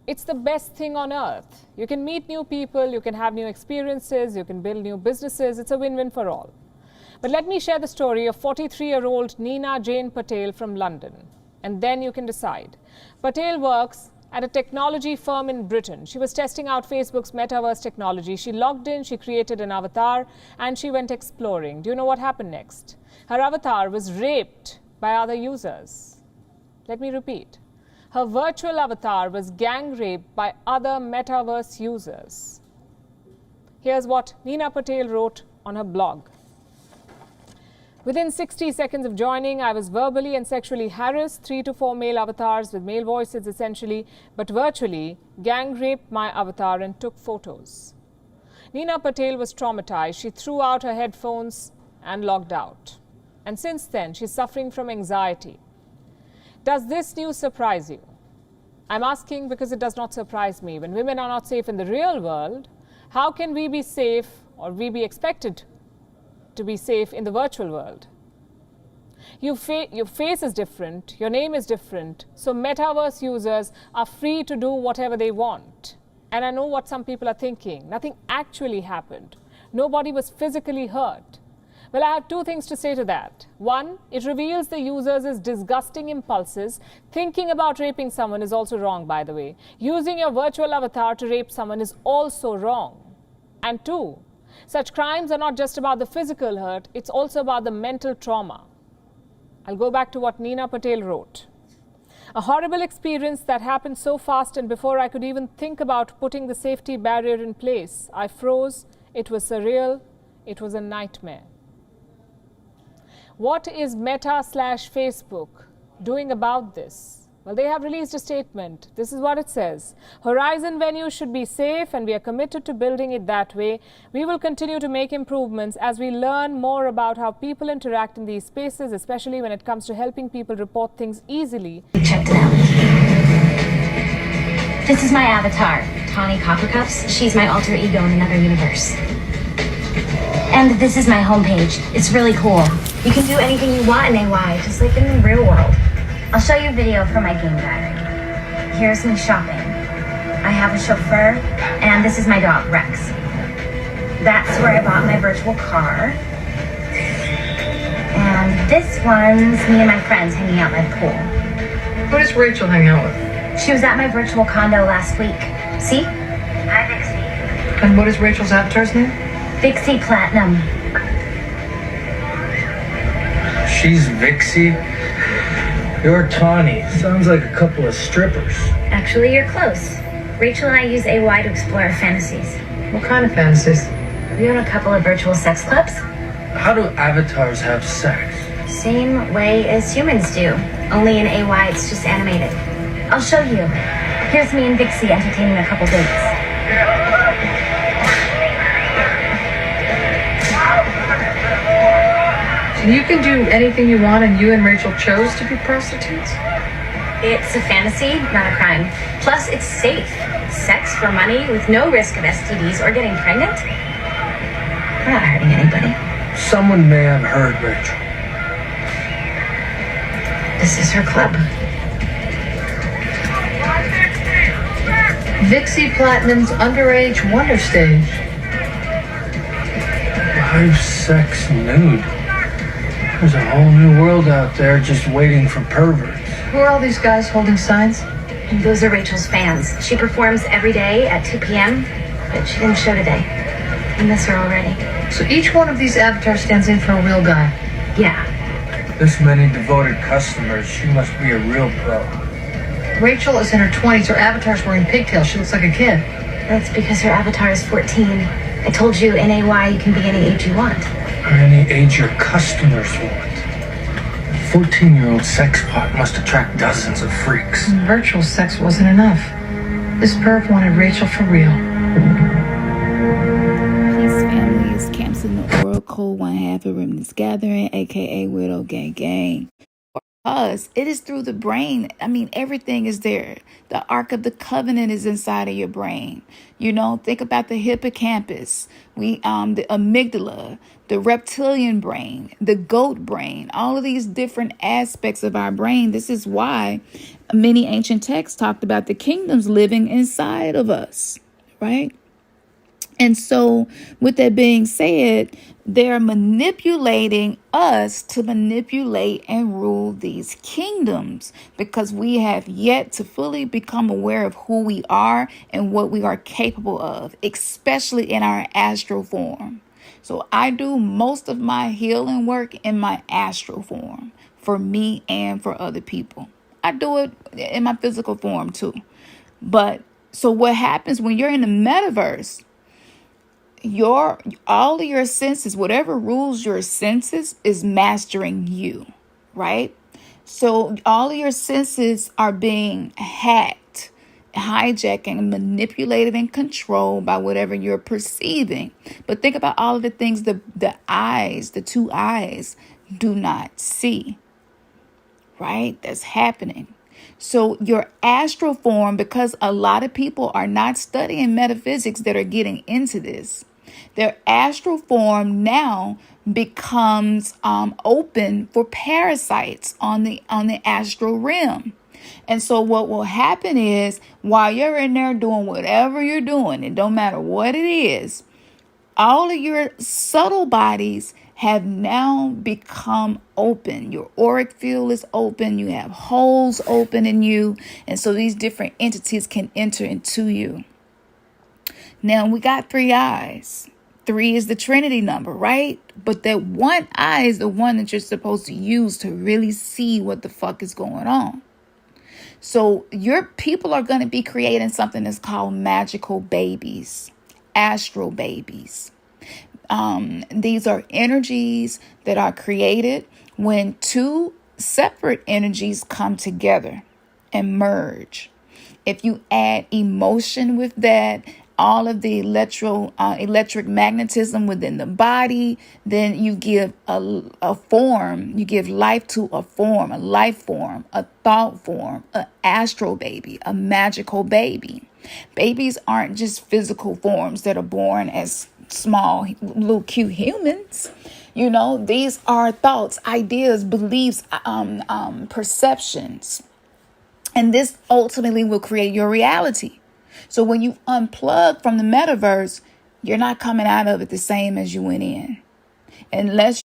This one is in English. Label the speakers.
Speaker 1: It's the best thing on earth. You can meet new people, you can have new experiences, you can build new businesses. It's a win-win for all. But let me share the story of 43-year-old Neena Jane Patel from London. And then you can decide. Patel works at a technology firm in Britain. She was testing out Facebook's metaverse technology. She logged in, she created an avatar, and she went exploring. Do you know what happened next? Her avatar was raped by other users. Let me repeat. Her virtual avatar was gang raped by other metaverse users. Here's what Neena Patel wrote on her blog. Within 60 seconds of joining, I was verbally and sexually harassed. 3 to 4 male avatars with male voices essentially, but virtually gang raped my avatar and took photos. Neena Patel was traumatized. She threw out her headphones and logged out. And since then, she's suffering from anxiety. Does this news surprise you? I'm asking because it does not surprise me. When women are not safe in the real world, how can we be safe, or we be expected to be safe in the virtual world? Your face is different, your name is different, so metaverse users are free to do whatever they want. And I know what some people are thinking. Nothing actually happened. Nobody was physically hurt. Well, I have two things to say to that. One, it reveals the users' disgusting impulses. Thinking about raping someone is also wrong, by the way. Using your virtual avatar to rape someone is also wrong. And two, such crimes are not just about the physical hurt, it's also about the mental trauma. I'll go back to what Neena Patel wrote. A horrible experience that happened so fast, and before I could even think about putting the safety barrier in place, I froze. It was surreal. It was a nightmare. What is Meta/Facebook doing about this? Well, they have released a statement. This is what it says. Horizon venues should be safe, and we are committed to building it that way. We will continue to make improvements as we learn more about how people interact in these spaces, especially when it comes to helping people report things easily.
Speaker 2: Checked it out. This is my avatar, Tawny Coppercups. She's my alter ego in another universe. And this is my homepage. It's really cool. You can do anything you want in AY, just like in the real world. I'll show you a video from my game diary. Here's me shopping. I have a chauffeur, and this is my dog, Rex. That's where I bought my virtual car. And this one's me and my friends hanging out by the pool.
Speaker 3: Who does Rachel hang out with?
Speaker 2: She was at my virtual condo last week. See? Hi, Vixie.
Speaker 3: And what is Rachel's avatar's name?
Speaker 2: Vixie Platinum.
Speaker 4: She's Vixie. You're Tawny. Sounds like a couple of strippers.
Speaker 2: Actually, you're close. Rachel and I use AY to explore our fantasies.
Speaker 3: What kind of fantasies?
Speaker 2: We own a couple of virtual sex clubs.
Speaker 4: How do avatars have sex?
Speaker 2: Same way as humans do. Only in AY, it's just animated. I'll show you. Here's me and Vixie entertaining a couple dates.
Speaker 3: You can do anything you want, and you and Rachel chose to be prostitutes?
Speaker 2: It's a fantasy, not a crime. Plus, it's safe. Sex for money with no risk of STDs or getting pregnant. We're not hurting anybody.
Speaker 4: Someone may have heard Rachel.
Speaker 2: This is her club.
Speaker 3: Vixie Platinum's underage wonder stage.
Speaker 4: Live sex nude. There's a whole new world out there just waiting for perverts.
Speaker 3: Who are all these guys holding signs?
Speaker 2: And those are Rachel's fans. She performs every day at 2 p.m., but she didn't show today. I miss her already.
Speaker 3: So each one of these avatars stands in for a real guy?
Speaker 2: Yeah.
Speaker 4: This many devoted customers, she must be a real pro.
Speaker 3: Rachel is in her 20s. Her avatar's wearing pigtails. She looks like a kid.
Speaker 2: That's because her avatar is 14. I told you in AY you can be any age you want.
Speaker 4: Or any age your customers want. A 14-year-old sex pot must attract dozens of freaks.
Speaker 3: Virtual sex wasn't enough. This perv wanted Rachel for real.
Speaker 5: Peace, family. It's Khamsin, the Oracle, one half of Remnants Gathering, aka Widow Gang Gang. us. It is through the brain. I mean, everything is there. The Ark of the Covenant is inside of your brain. You know, think about the hippocampus, the amygdala, the reptilian brain, the goat brain, all of these different aspects of our brain. This is why many ancient texts talked about the kingdoms living inside of us, right? And so with that being said, they're manipulating us to manipulate and rule these kingdoms because we have yet to fully become aware of who we are and what we are capable of, especially in our astral form. So I do most of my healing work in my astral form for me and for other people. I do it in my physical form too. But so what happens when you're in the metaverse? All of your senses, whatever rules your senses, is mastering you, right? So all of your senses are being hacked, hijacked, and manipulated and controlled by whatever you're perceiving. But think about all of the things the two eyes do not see, right? That's happening. So your astral form, because a lot of people are not studying metaphysics that are getting into this, their astral form now becomes open for parasites on the astral realm. And so what will happen is while you're in there doing whatever you're doing, it don't matter what it is, all of your subtle bodies have now become open. Your auric field is open. You have holes open in you. And so these different entities can enter into you. Now we got 3 eyes. 3 is the Trinity number, right? But that one eye is the one that you're supposed to use to really see what the fuck is going on. So your people are going to be creating something that's called magical babies, astral babies. These are energies that are created when 2 separate energies come together and merge. If you add emotion with that, all of the electric magnetism within the body, then you give a form, you give life to a form, a life form, a thought form, an astral baby, a magical baby. Babies aren't just physical forms that are born as small, little cute humans. You know, these are thoughts, ideas, beliefs, perceptions. And this ultimately will create your reality. So when you unplug from the metaverse, you're not coming out of it the same as you went in. Unless